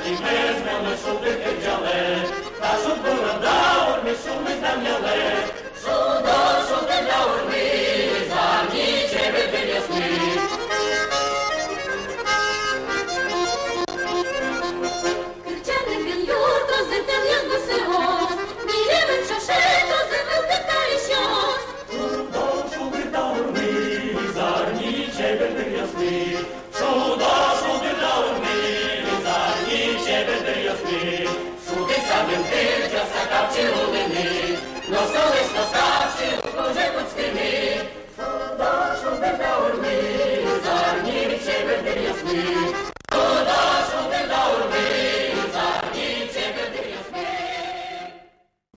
і ми з ними шубики взяли, та щоб борода урми шуми зам'яли. Шудо, шуби для урми, замні чебети ясні. Кирчаник він юрто, зитем язду сигос, мірєвим шашето, зимив питає щось. Шудо, шуби для урми, замні чебети ясні. Шудо, шуби для урми, замні чебети ясні. Шуби самим тирча, сакапчі рулини, но солисно капчі, лукоже під спини. Шудо, шуби для урми, замні чебети ясні.